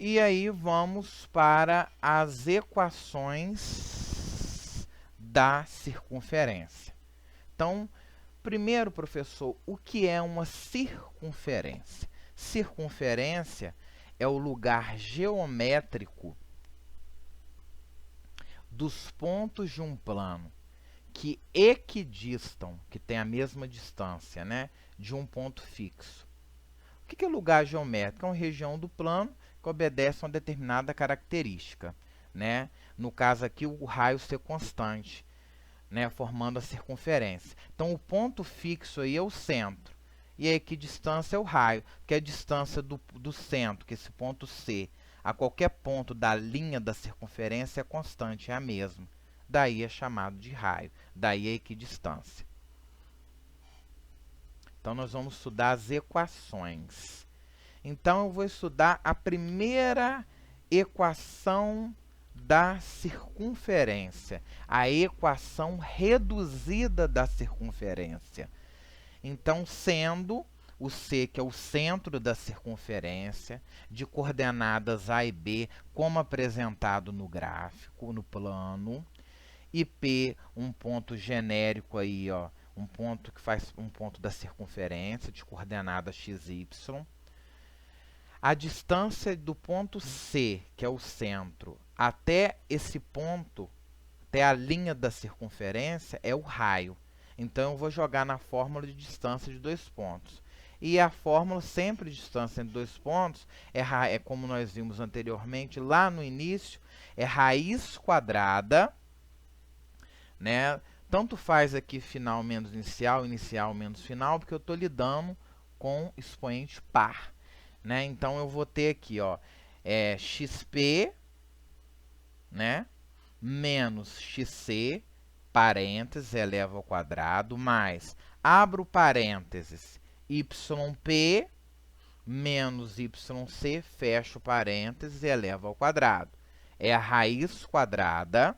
E aí vamos para as equações da circunferência. Então, primeiro, professor, o que é uma circunferência? Circunferência é o lugar geométrico dos pontos de um plano que equidistam, que tem a mesma distância, né, de um ponto fixo. O que é lugar geométrico? É uma região do plano que obedece a uma determinada característica, né? No caso aqui, o raio ser constante, né, formando a circunferência. Então, o ponto fixo aí é o centro. E a equidistância é o raio, que é a distância do centro, que é esse ponto C, a qualquer ponto da linha da circunferência é constante, é a mesma. Daí é chamado de raio, daí a equidistância. Então, nós vamos estudar as equações. Então, eu vou estudar a primeira equação da circunferência, a equação reduzida da circunferência. Então, sendo o C, que é o centro da circunferência, de coordenadas A e B, como apresentado no gráfico, no plano, e P, um ponto genérico aí, ó, um ponto que faz um ponto da circunferência, de coordenadas x e y. A distância do ponto C, que é o centro, até esse ponto, até a linha da circunferência, é o raio. Então, eu vou jogar na fórmula de distância de dois pontos. E a fórmula sempre de distância entre dois pontos é como nós vimos anteriormente, lá no início, é raiz quadrada, né? Tanto faz aqui final menos inicial, inicial menos final, porque eu estou lidando com expoente par. Né? Então, eu vou ter aqui, ó, xp, né, menos xc, parênteses, eleva ao quadrado, mais, abro parênteses, yp, menos yc, fecho parênteses, eleva ao quadrado. É a raiz quadrada,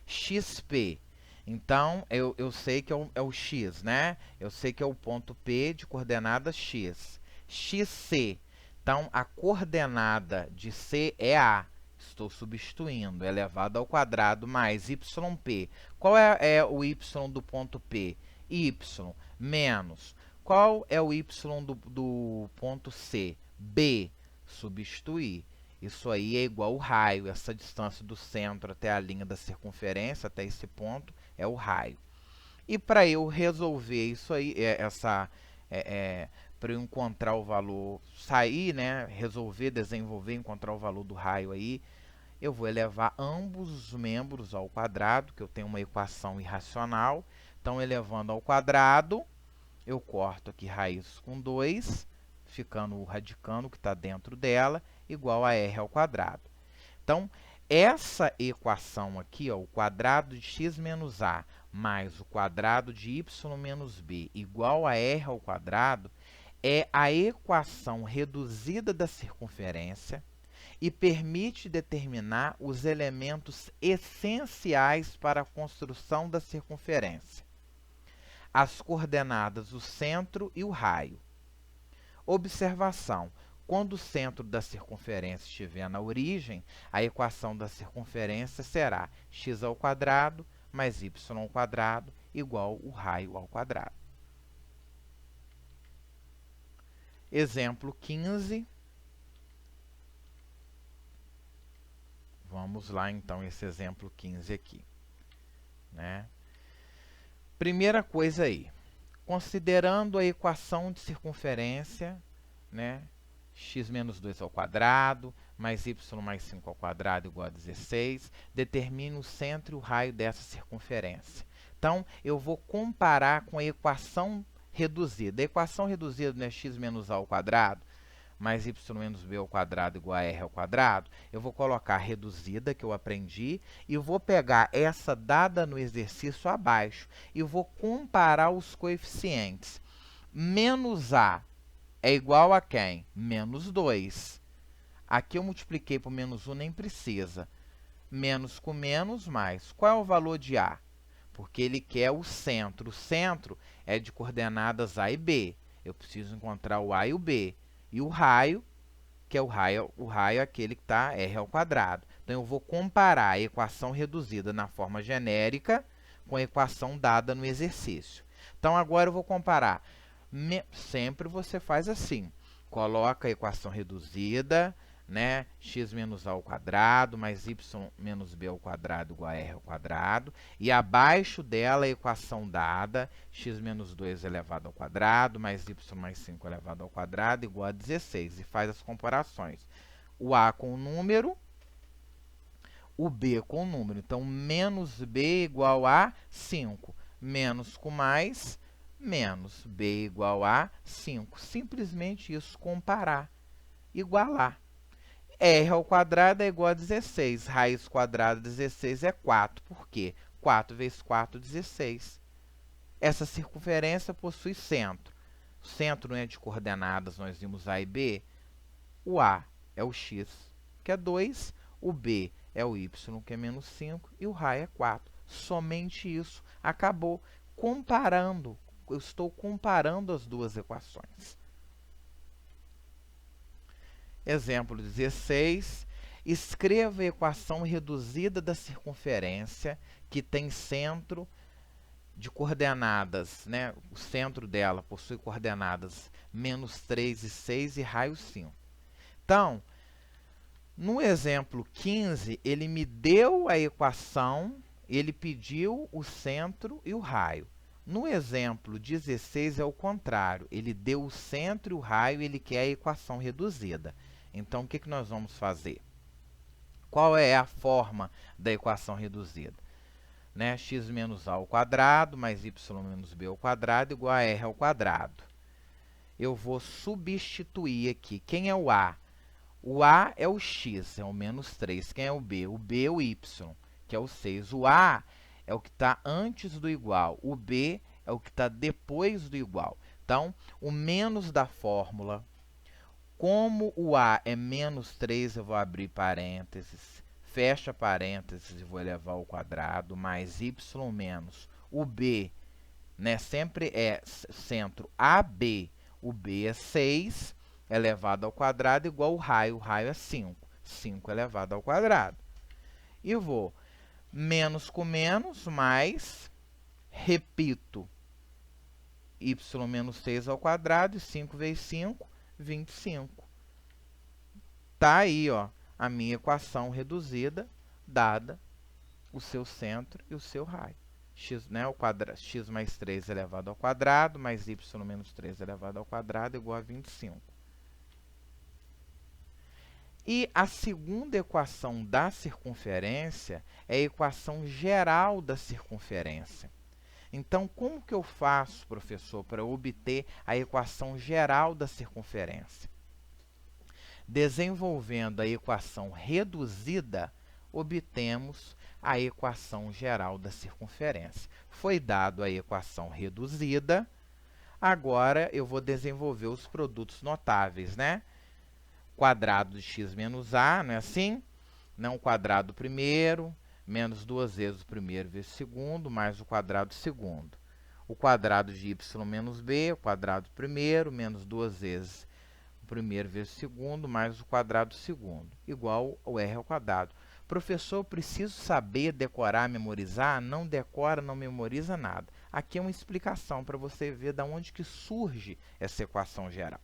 xp. Então, eu sei que é o x, né? Eu sei que é o ponto P de coordenadas x. xc. Então, a coordenada de C é A. Estou substituindo. Elevado ao quadrado mais yp. Qual é o y do ponto P? Y menos. Qual é o y do ponto C? B. Substituir. Isso aí é igual ao raio. Essa distância do centro até a linha da circunferência, até esse ponto, é o raio. E para eu resolver isso aí, para eu encontrar o valor, sair, né, resolver, desenvolver, encontrar o valor do raio aí, eu vou elevar ambos os membros ao quadrado, que eu tenho uma equação irracional. Então, elevando ao quadrado, eu corto aqui raiz com 2, ficando o radicando que está dentro dela, igual a r ao quadrado. Então, essa equação aqui, ó, o quadrado de x menos a mais o quadrado de y menos b igual a r ao quadrado, é a equação reduzida da circunferência e permite determinar os elementos essenciais para a construção da circunferência: as coordenadas, o centro e o raio. Observação: quando o centro da circunferência estiver na origem, a equação da circunferência será x ao quadrado mais y ao quadrado igual o raio ao quadrado. Exemplo 15. Vamos lá, então, esse exemplo 15 aqui, né? Primeira coisa aí, considerando a equação de circunferência, né, x menos 2 ao quadrado, mais y mais 5 ao quadrado igual a 16, determine o centro e o raio dessa circunferência. Então, eu vou comparar com a equação reduzida. A equação reduzida não é x menos a ao quadrado, mais y menos b ao quadrado igual a r ao quadrado. Eu vou colocar a reduzida, que eu aprendi, e vou pegar essa dada no exercício abaixo e vou comparar os coeficientes. Menos a é igual a quem? Menos 2. Aqui eu multipliquei por menos 1, nem precisa. Menos com menos, mais. Qual é o valor de a? Porque ele quer o centro. O centro é de coordenadas a e b. Eu preciso encontrar o a e o b. E o raio que é o raio é aquele que está r ao quadrado. Então, eu vou comparar a equação reduzida na forma genérica com a equação dada no exercício. Então, agora eu vou comparar. Sempre você faz assim. Coloca a equação reduzida, né? X menos a ao quadrado mais y menos b ao quadrado igual a r ao quadrado. E abaixo dela a equação dada, x menos 2 elevado ao quadrado mais y mais 5 elevado ao quadrado igual a 16. E faz as comparações. O a com o número, o b com o número. Então, menos b igual a 5. Menos com mais, menos b igual a 5. Simplesmente isso, comparar, igualar. R ao quadrado é igual a 16. Raiz quadrada de 16 é 4. Por quê? 4 vezes 4, 16. Essa circunferência possui centro. O centro não é de coordenadas, nós vimos A e B. O A é o x, que é 2. O B é o y, que é menos 5. E o raio é 4. Somente isso. Acabou. Comparando. Eu estou comparando as duas equações. Exemplo 16. Escreva a equação reduzida da circunferência que tem centro de coordenadas, né? O centro dela possui coordenadas menos 3 e 6 e raio 5. Então, no exemplo 15, ele me deu a equação, ele pediu o centro e o raio. No exemplo 16 é o contrário, ele deu o centro e o raio e ele quer a equação reduzida. Então, o que nós vamos fazer? Qual é a forma da equação reduzida? Né? X menos a ao quadrado mais y menos b ao quadrado igual a r ao quadrado. Eu vou substituir aqui. Quem é o a? O a é o x, é o menos 3. Quem é o b? O b é o y, que é o 6. O a é o que está antes do igual. O b é o que está depois do igual. Então, o menos da fórmula, como o a é menos 3, eu vou abrir parênteses, fecha parênteses e vou elevar ao quadrado, mais y menos o b, né, sempre é centro AB. O b é 6 elevado ao quadrado igual o raio é 5. 5 elevado ao quadrado. E vou menos com menos, mais, repito, y menos 6 ao quadrado, e 5 vezes 5, 25. Está aí, ó, a minha equação reduzida, dada o seu centro e o seu raio. X, né, x mais 3 elevado ao quadrado, mais y menos 3 elevado ao quadrado, igual a 25. E a segunda equação da circunferência é a equação geral da circunferência. Então, como que eu faço, professor, para obter a equação geral da circunferência? Desenvolvendo a equação reduzida, obtemos a equação geral da circunferência. Foi dado a equação reduzida, agora eu vou desenvolver os produtos notáveis, né? Quadrado de x menos a, não é assim? Não, o quadrado primeiro, menos 2 vezes o primeiro vezes o segundo, mais o quadrado segundo. O quadrado de y menos b, o quadrado primeiro, menos 2 vezes o primeiro vezes o segundo, mais o quadrado segundo, igual ao r ao quadrado. Professor, preciso saber, decorar, memorizar? Não decora, não memoriza nada. Aqui é uma explicação para você ver de onde que surge essa equação geral.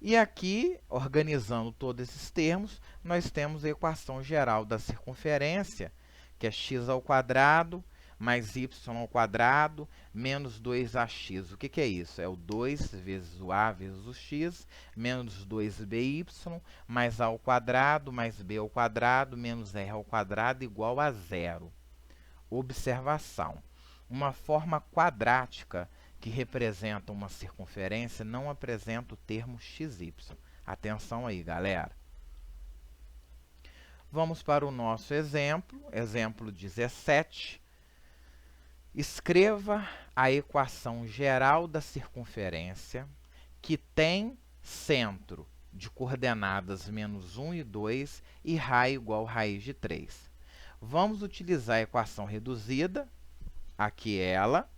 E aqui, organizando todos esses termos, nós temos a equação geral da circunferência, que é x ao quadrado mais y ao quadrado menos 2ax. O que é isso? É o 2 vezes o a vezes o x, menos 2by mais a ao quadrado mais b ao quadrado menos r ao quadrado igual a 0. Observação. Uma forma quadrática que representa uma circunferência não apresenta o termo xy. Atenção aí, galera. Vamos para o nosso exemplo, exemplo 17. Escreva a equação geral da circunferência que tem centro de coordenadas menos 1 e 2 e raio igual a raiz de 3. Vamos utilizar a equação reduzida, aqui ela,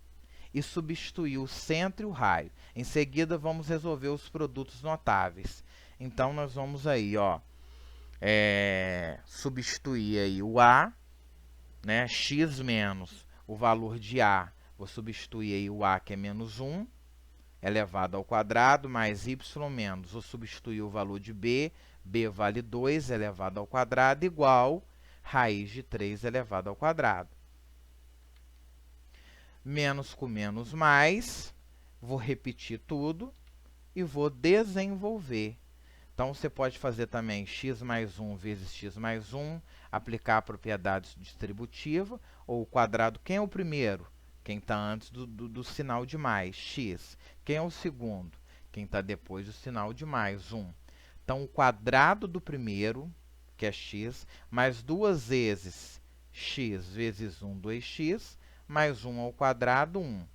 e substituir o centro e o raio. Em seguida, vamos resolver os produtos notáveis. Então, nós vamos aí, ó, substituir aí o A, né, x menos o valor de A. Vou substituir aí o A, que é menos 1, elevado ao quadrado, mais y menos. Vou substituir o valor de B. B vale 2, elevado ao quadrado, igual raiz de 3 elevado ao quadrado. Menos com menos mais, vou repetir tudo e vou desenvolver. Então, você pode fazer também x mais 1 vezes x mais 1, aplicar a propriedade distributiva, ou o quadrado. Quem é o primeiro? Quem está antes do sinal de mais, x. Quem é o segundo? Quem está depois do sinal de mais, 1. Então, o quadrado do primeiro, que é x, mais 2 vezes x vezes 1, 2x, mais 1 ao quadrado, 1.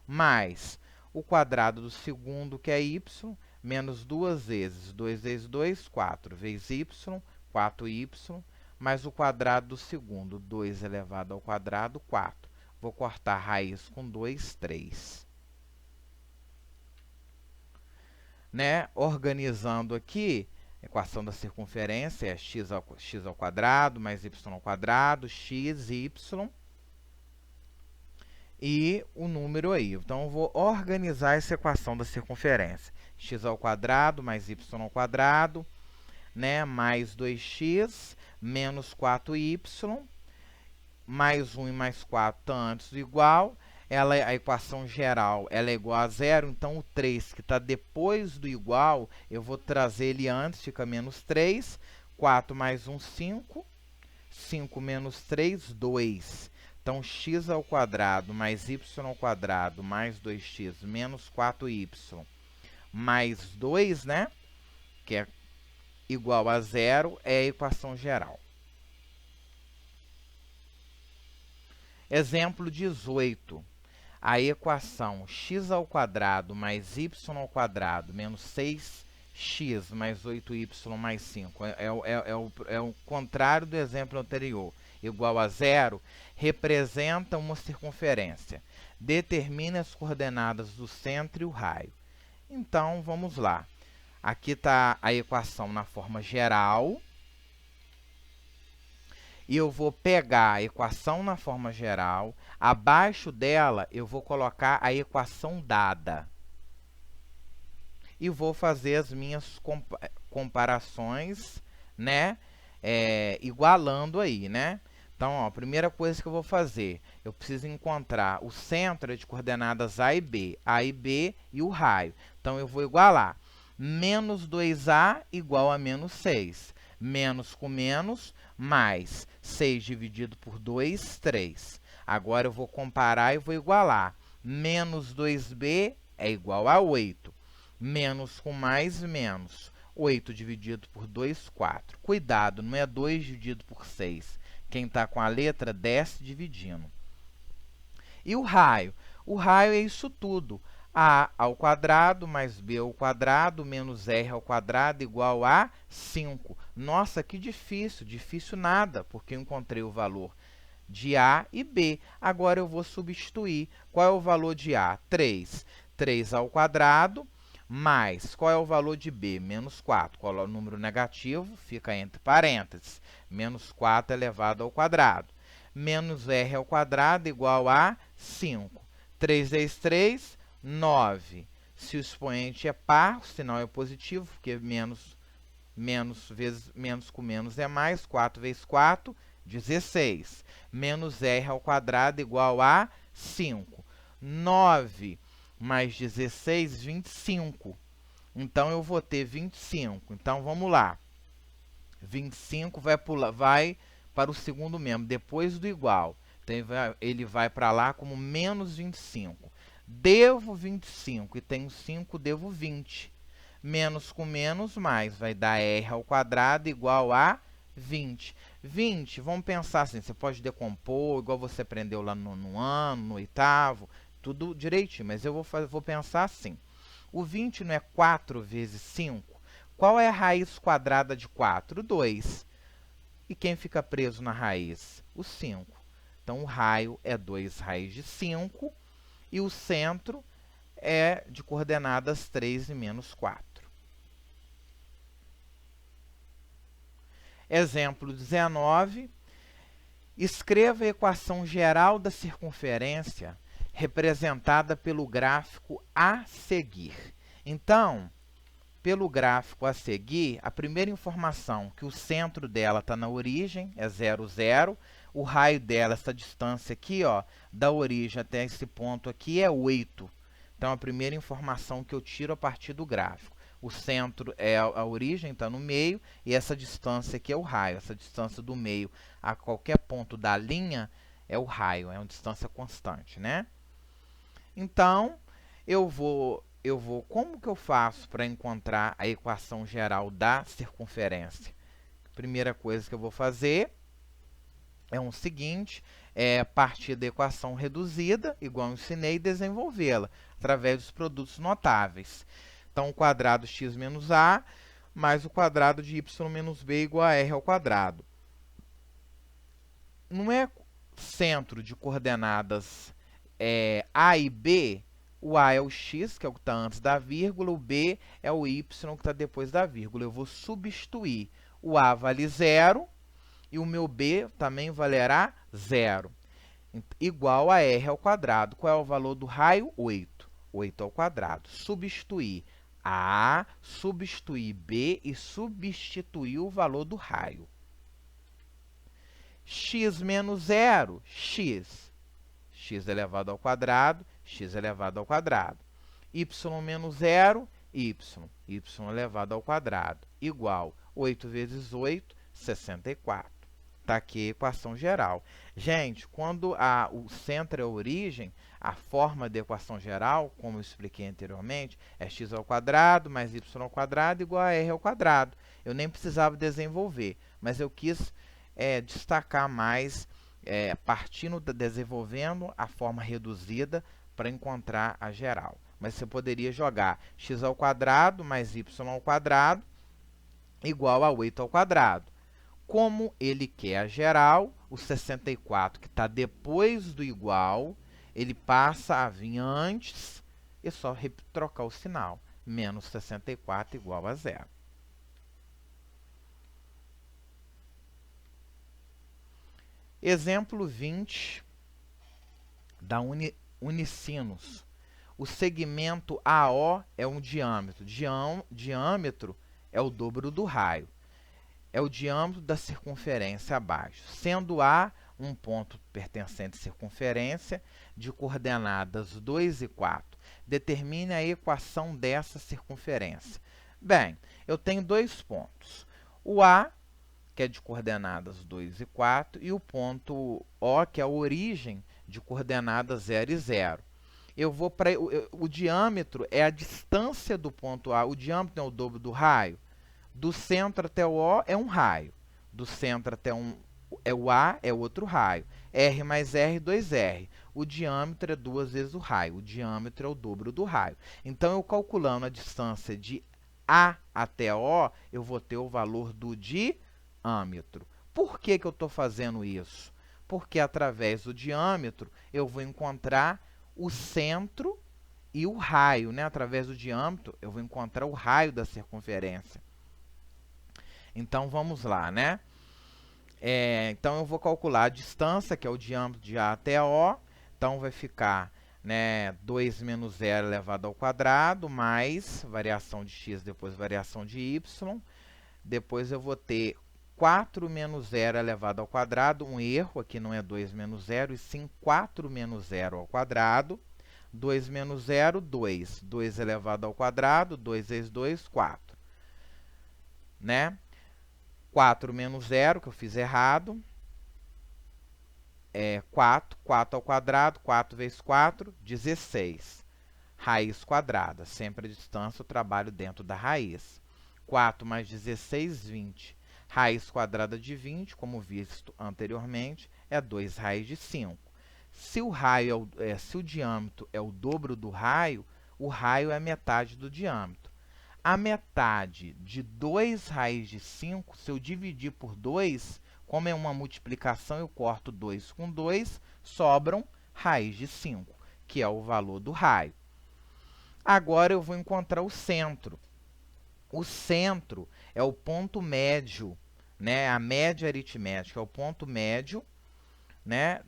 Mais o quadrado do segundo, que é y, menos 2 vezes 2 vezes 2, 4 vezes y, 4y, mais o quadrado do segundo, 2 elevado ao quadrado, 4. Vou cortar a raiz com 2, 3. Né? Organizando aqui, a equação da circunferência é x ao quadrado mais y ao quadrado, x, y, e o número aí. Então, eu vou organizar essa equação da circunferência. X ao quadrado mais y ao quadrado, né, mais 2x, menos 4y, mais 1 e mais 4 estão antes do igual. A equação geral ela é igual a zero, então o 3 que está depois do igual, eu vou trazer ele antes, fica menos 3. 4 mais 1, 5. 5 menos 3, 2. Então, x ao quadrado mais y ao quadrado mais 2x menos 4y mais 2, né? Que é igual a zero, é a equação geral. Exemplo 18. A equação x ao quadrado mais y ao quadrado menos 6x mais 8y mais 5 é o contrário do exemplo anterior, igual a zero, representa uma circunferência. Determine as coordenadas do centro e o raio. Então, vamos lá. Aqui está a equação na forma geral. E eu vou pegar a equação na forma geral. Abaixo dela, eu vou colocar a equação dada. E vou fazer as minhas comparações, né? Igualando aí, né? Então, ó, a primeira coisa que eu vou fazer, eu preciso encontrar o centro de coordenadas A e B e o raio. Então, eu vou igualar. Menos 2A igual a menos 6. Menos com menos, mais 6 dividido por 2, 3. Agora, eu vou comparar e vou igualar. Menos 2B é igual a 8. Menos com mais, menos. 8 dividido por 2, 4. Cuidado, não é 2 dividido por 6. Quem está com a letra, desce dividindo. E o raio? O raio é isso tudo. A ao quadrado mais B ao quadrado menos R ao quadrado igual a 5. Nossa, que difícil. Difícil nada, porque eu encontrei o valor de A e B. Agora eu vou substituir. Qual é o valor de A? 3. 3 ao quadrado mais, qual é o valor de B? Menos 4. Qual é o número negativo? Fica entre parênteses. Menos 4 elevado ao quadrado. Menos R ao quadrado igual a 5. 3 vezes 3, 9. Se o expoente é par, o sinal é positivo, porque menos com menos é mais. 4 vezes 4, 16. Menos R ao quadrado igual a 5. 9 mais 16, 25. Então, eu vou ter 25. Então, vamos lá. 25 vai para o segundo membro, depois do igual. Então, ele vai para lá como menos 25. Devo 25 e tenho 5, devo 20. Menos com menos, mais. Vai dar R ao quadrado igual a 20. 20, vamos pensar assim, você pode decompor, igual você aprendeu lá no ano, no oitavo, tudo direitinho, mas eu vou pensar assim. O 20 não é 4 vezes 5? Qual é a raiz quadrada de 4? 2. E quem fica preso na raiz? O 5. Então, o raio é 2 raiz de 5. e o centro é de coordenadas 3 e menos 4. Exemplo 19. Escreva a equação geral da circunferência representada pelo gráfico a seguir. Então, pelo gráfico a seguir, a primeira informação que o centro dela está na origem, é 0, 0. O raio dela, essa distância aqui, ó, da origem até esse ponto aqui, é 8. Então, a primeira informação que eu tiro a partir do gráfico. O centro é a origem, está no meio, e essa distância aqui é o raio. Essa distância do meio a qualquer ponto da linha é o raio, é uma distância constante, né? Então, como que eu faço para encontrar a equação geral da circunferência? Primeira coisa que eu vou fazer é o seguinte, partir da equação reduzida, igual eu ensinei, e desenvolvê-la através dos produtos notáveis. Então, o quadrado x menos a mais o quadrado de y menos b igual a r ao quadrado. Não é centro de coordenadas a e b, o a é o x, que é o que está antes da vírgula, o b é o y, que está depois da vírgula. Eu vou substituir. O a vale 0 e o meu b também valerá 0, igual a r ao quadrado. Qual é o valor do raio? 8. 8 ao quadrado. Substituir a, substituir b e substituir o valor do raio. X menos 0, x. X elevado ao quadrado, x elevado ao quadrado. Y menos 0, y. Y elevado ao quadrado. Igual 8 vezes 8, 64. Está aqui a equação geral. Gente, quando o centro é a origem, a forma da equação geral, como eu expliquei anteriormente, é x ao quadrado mais y ao quadrado igual a r ao quadrado. Eu nem precisava desenvolver, mas eu quis destacar mais, desenvolvendo a forma reduzida para encontrar a geral. Mas você poderia jogar x ao quadrado mais y ao quadrado igual a 8 ao quadrado. Como ele quer a geral, o 64, que está depois do igual, ele passa a vir antes e só trocar o sinal. Menos 64 igual a 0. Exemplo 20 da Unicinos. O segmento AO é um diâmetro. Diâmetro é o dobro do raio. É o diâmetro da circunferência abaixo. Sendo A um ponto pertencente à circunferência de coordenadas 2 e 4. Determine a equação dessa circunferência. Bem, eu tenho dois pontos. O A, que é de coordenadas 2 e 4, e o ponto O, que é a origem de coordenadas 0 e 0. O diâmetro é a distância do ponto A. O diâmetro é o dobro do raio. Do centro até o O é um raio. Do centro até o A é outro raio. R mais R, 2R. O diâmetro é 2 vezes o raio. O diâmetro é o dobro do raio. Então, eu calculando a distância de A até O, eu vou ter o valor do diâmetro. Por que eu estou fazendo isso? Porque através do diâmetro eu vou encontrar o centro e o raio, né? Através do diâmetro eu vou encontrar o raio da circunferência. Então, vamos lá, né? Então, eu vou calcular a distância, que é o diâmetro de A até O. Então, vai ficar, né, 2 menos 0 elevado ao quadrado, mais variação de x, depois variação de y. Depois, eu vou ter 4 menos 0 elevado ao quadrado. Um erro, aqui não é 2 menos 0, e sim 4 menos 0 ao quadrado. 2 menos 0, 2. 2 elevado ao quadrado, 2 vezes 2, 4. Né? 4 menos 0, que eu fiz errado, 4. 4 ao quadrado, 4 vezes 4, 16. Raiz quadrada. Sempre a distância eu trabalho dentro da raiz. 4 mais 16, 20. Raiz quadrada de 20, como visto anteriormente, é 2 raiz de 5. Se o diâmetro é o dobro do raio, o raio é metade do diâmetro. A metade de 2 raiz de 5, se eu dividir por 2, como é uma multiplicação, eu corto 2 com 2, sobram raiz de 5, que é o valor do raio. Agora eu vou encontrar o centro. O centro é o ponto médio, né? A média aritmética é o ponto médio, né?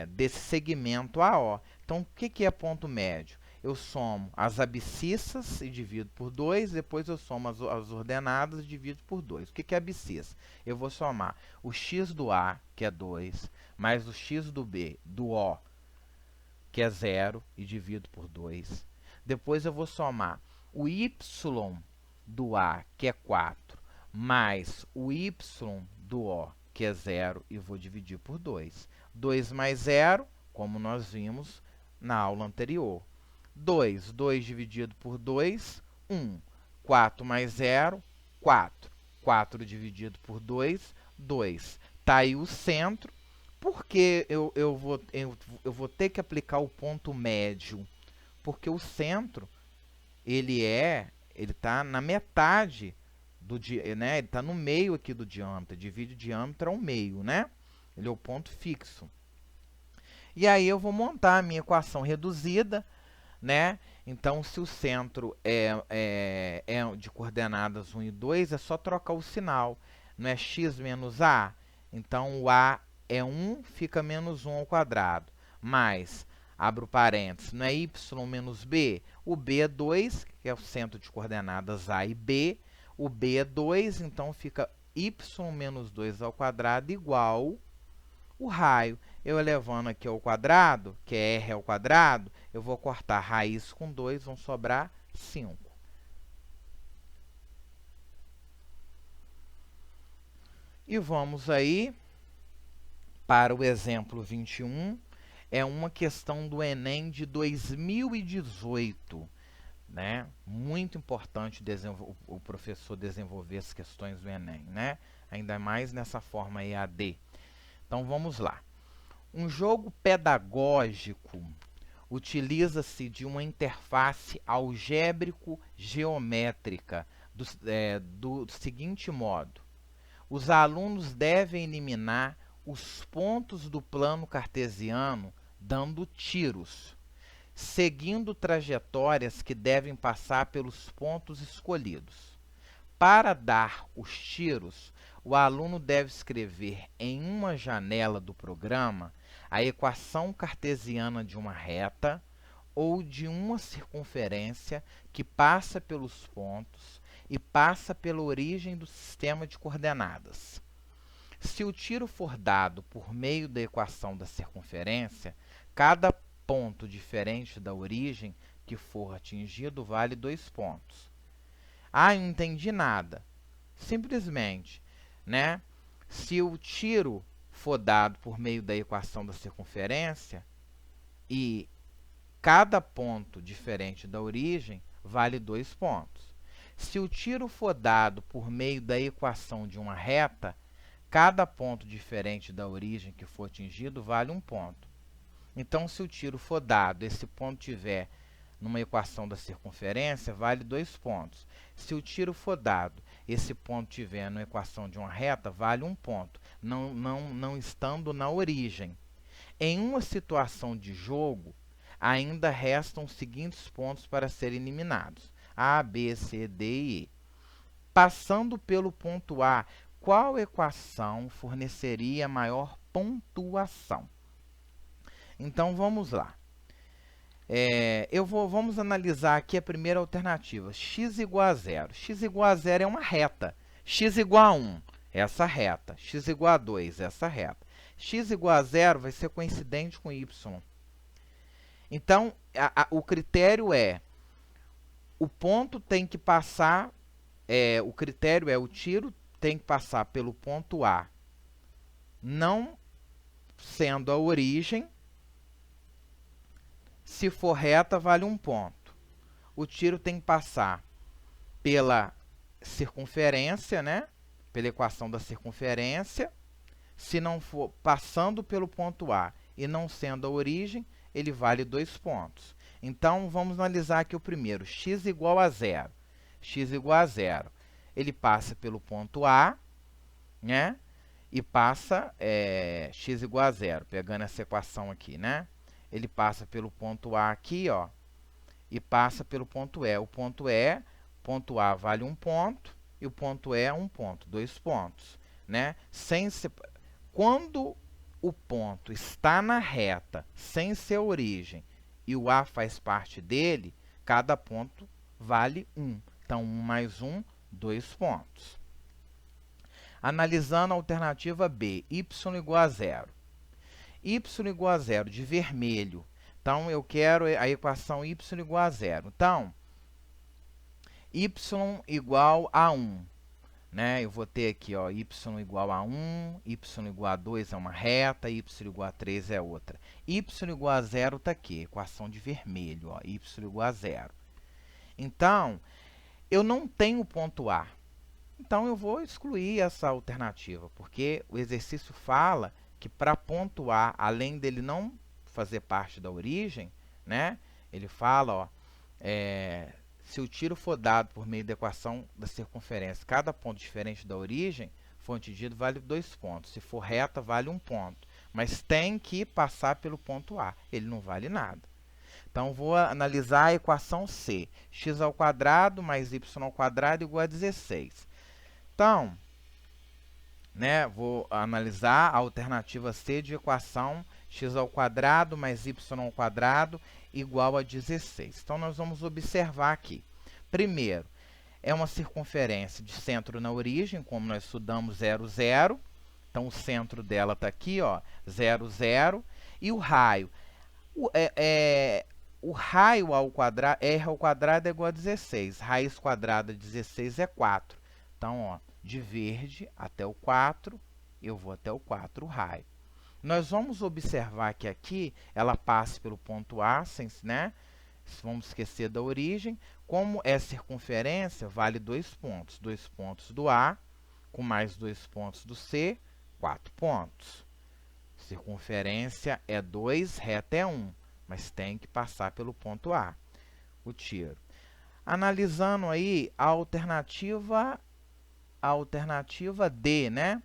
Desse segmento AO. Então, o que é ponto médio? Eu somo as abscissas e divido por 2, depois eu somo as ordenadas e divido por 2. O que é abscissa? Eu vou somar o x do A, que é 2, mais o x do B, do O, que é 0, e divido por 2. Depois eu vou somar o y do A, que é 4, mais o y do O, que é 0, e vou dividir por 2. 2 mais 0, como nós vimos na aula anterior. 2 dividido por 2, 1. 4 mais 0, 4. 4 dividido por 2, 2. Está aí o centro. Por que eu vou ter que aplicar o ponto médio? Porque o centro, ele está na metade né? Ele está no meio aqui do diâmetro. Divide o diâmetro ao meio, né? Ele é o ponto fixo. E aí eu vou montar a minha equação reduzida, né? Então, se o centro é de coordenadas 1 e 2, é só trocar o sinal. Não é x menos a? Então, o a é 1, fica menos 1 ao quadrado. Mais, abro parênteses, não é y menos b? O b é 2, que é o centro de coordenadas a e b. O b é 2, então fica y menos 2 ao quadrado igual o raio. Eu elevando aqui ao quadrado, que é r ao quadrado, eu vou cortar raiz com 2, vão sobrar 5. E vamos aí para o exemplo 21. É uma questão do Enem de 2018. Né? Muito importante o professor desenvolver as questões do Enem, né? Ainda mais nessa forma EAD. Então, vamos lá. Um jogo pedagógico utiliza-se de uma interface algébrico-geométrica do seguinte modo. Os alunos devem eliminar os pontos do plano cartesiano dando tiros, seguindo trajetórias que devem passar pelos pontos escolhidos. Para dar os tiros, o aluno deve escrever em uma janela do programa a equação cartesiana de uma reta ou de uma circunferência que passa pelos pontos e passa pela origem do sistema de coordenadas. Se o tiro for dado por meio da equação da circunferência, cada ponto diferente da origem que for atingido vale 2 pontos. Ah, não entendi nada. Simplesmente, né? Se o tiro for dado por meio da equação da circunferência e cada ponto diferente da origem vale 2 pontos. Se o tiro for dado por meio da equação de uma reta, cada ponto diferente da origem que for atingido vale 1 ponto. Então, se o tiro for dado, esse ponto tiver numa equação da circunferência, vale 2 pontos. Se o tiro for dado, esse ponto tiver numa equação de uma reta, vale 1 ponto, não estando na origem. Em uma situação de jogo, ainda restam os seguintes pontos para serem eliminados: A, B, C, D e E. Passando pelo ponto A, qual equação forneceria maior pontuação? Então, vamos lá. Vamos analisar aqui a primeira alternativa. X igual a 0. X igual a 0 é uma reta. X igual a 1, essa reta. X igual a 2, essa reta. X igual a 0 vai ser coincidente com Y. Então, o critério é, o ponto tem que passar, o critério é, o tiro tem que passar pelo ponto A, não sendo a origem. Se for reta, vale 1 ponto. O tiro tem que passar pela circunferência, né? Pela equação da circunferência. Se não for passando pelo ponto A e não sendo a origem, ele vale 2 pontos. Então, vamos analisar aqui o primeiro. X igual a 0. X igual a 0. Ele passa pelo ponto A, né? E passa x igual a 0, pegando essa equação aqui, né? ele passa pelo ponto A aqui, ó, e passa pelo ponto E. O ponto A vale 1 ponto, e o ponto E é 1 ponto, 2 pontos, né? Quando o ponto está na reta, sem ser origem, e o A faz parte dele, cada ponto vale 1. Então, 1 mais 1, 2 pontos. Analisando a alternativa B, y igual a 0. Y igual a 0 de vermelho. Então, eu quero a equação y igual a 0. Então, y igual a 1. Né? Eu vou ter aqui, ó, y igual a 1, y igual a 2 é uma reta, y igual a 3 é outra. Y igual a 0 está aqui, equação de vermelho, ó, y igual a 0. Então, eu não tenho ponto A. Então, eu vou excluir essa alternativa, porque o exercício fala que para ponto A, além dele não fazer parte da origem, né, ele fala, ó, se o tiro for dado por meio da equação da circunferência, cada ponto diferente da origem, fonte de vale 2 pontos. Se for reta, vale 1 ponto. Mas tem que passar pelo ponto A. Ele não vale nada. Então, vou analisar a equação C. X ao quadrado mais y ao quadrado igual a 16. Então, né, vou analisar a alternativa C de equação x ao quadrado mais y ao quadrado igual a 16. Então, nós vamos observar aqui. Primeiro, é uma circunferência de centro na origem, como nós estudamos 0, 0. Então, o centro dela está aqui, ó, 0, 0. E o raio? O raio ao quadrado, r ao quadrado é igual a 16. Raiz quadrada de 16 é 4. Então, ó, de verde até o 4, eu vou até o 4, o raio. Nós vamos observar que aqui ela passa pelo ponto A, né? Vamos esquecer da origem. Como é circunferência, vale 2 pontos. 2 pontos do A, com mais 2 pontos do C, 4 pontos. Circunferência é 2, reta é 1, mas tem que passar pelo ponto A, o tiro. Analisando aí a alternativa D, né?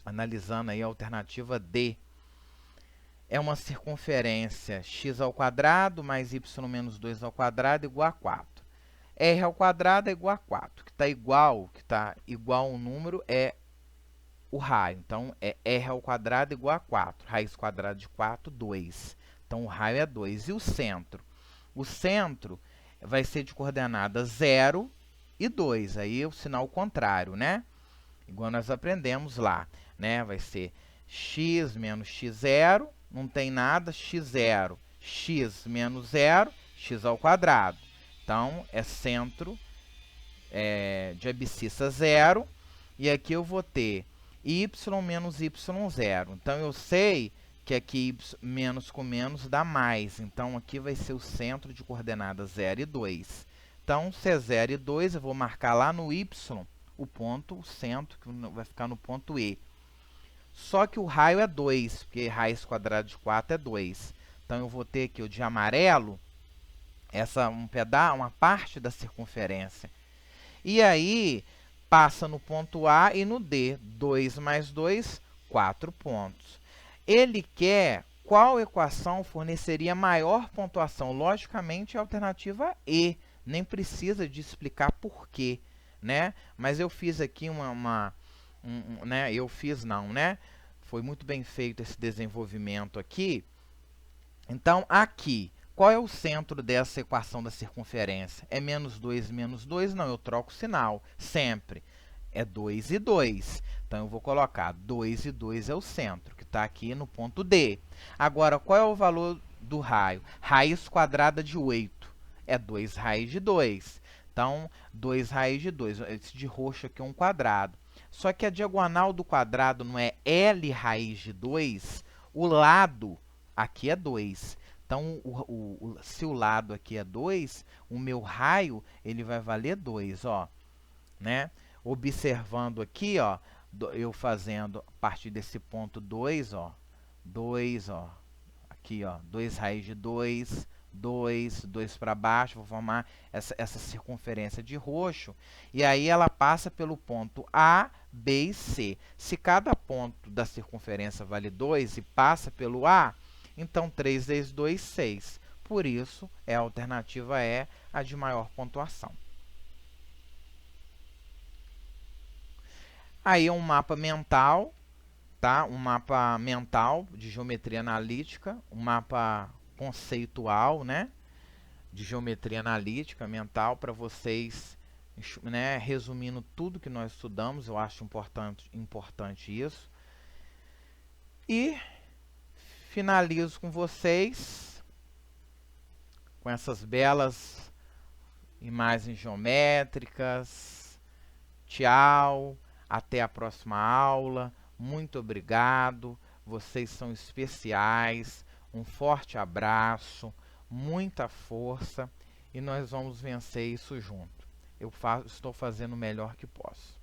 Analisando aí a alternativa D. É uma circunferência x ao quadrado mais y menos 2 ao quadrado igual a 4. R ao quadrado é igual a 4. Que está igual um número é o raio. Então, é R ao quadrado igual a 4. Raiz quadrada de 4, 2. Então, o raio é 2. E o centro? O centro vai ser de coordenadas 0 e 2. Aí é o sinal contrário, né? Igual nós aprendemos lá, né? Vai ser x menos x0, não tem nada, x0, x menos 0, x ao quadrado. Então, é centro de abscissa 0. E aqui eu vou ter y menos y0. Então, eu sei que aqui menos com menos dá mais. Então, aqui vai ser o centro de coordenadas 0 e 2. Então, se é 0 e 2, eu vou marcar lá no y o ponto, o centro, que vai ficar no ponto E. Só que o raio é 2, porque raiz quadrada de 4 é 2. Então, eu vou ter aqui o de amarelo, uma parte da circunferência. E aí, passa no ponto A e no D. 2 mais 2, 4 pontos. Ele quer qual equação forneceria maior pontuação. Logicamente, a alternativa E. Nem precisa de explicar por quê, né? Mas eu fiz aqui né? Foi muito bem feito esse desenvolvimento aqui. Então, aqui, qual é o centro dessa equação da circunferência? É menos 2 menos 2? Não, eu troco o sinal, sempre. É 2 e 2. Então, eu vou colocar 2 e 2 é o centro, que está aqui no ponto D. Agora, qual é o valor do raio? Raiz quadrada de 8. É 2 raiz de 2. Então, 2 raiz de 2. Esse de roxo aqui é um quadrado. Só que a diagonal do quadrado não é L raiz de 2. O lado aqui é 2. Então, se o lado aqui é 2, o meu raio ele vai valer 2. Ó, né? Observando aqui, ó, eu fazendo a partir desse ponto 2, ó. 2, ó. Aqui, ó. 2 raiz de 2. 2 para baixo, vou formar essa circunferência de roxo, e aí ela passa pelo ponto A, B e C. Se cada ponto da circunferência vale 2 e passa pelo A, Então, 3 vezes 2, 6. Por isso, a alternativa é a de maior pontuação. Aí um mapa mental, tá? Um mapa mental de geometria analítica, um mapa conceitual, né? De geometria analítica mental para vocês, né? Resumindo tudo que nós estudamos, eu acho importante isso. E finalizo com vocês com essas belas imagens geométricas. Tchau, até a próxima aula. Muito obrigado. Vocês são especiais. Um forte abraço, muita força e nós vamos vencer isso junto. Estou fazendo o melhor que posso.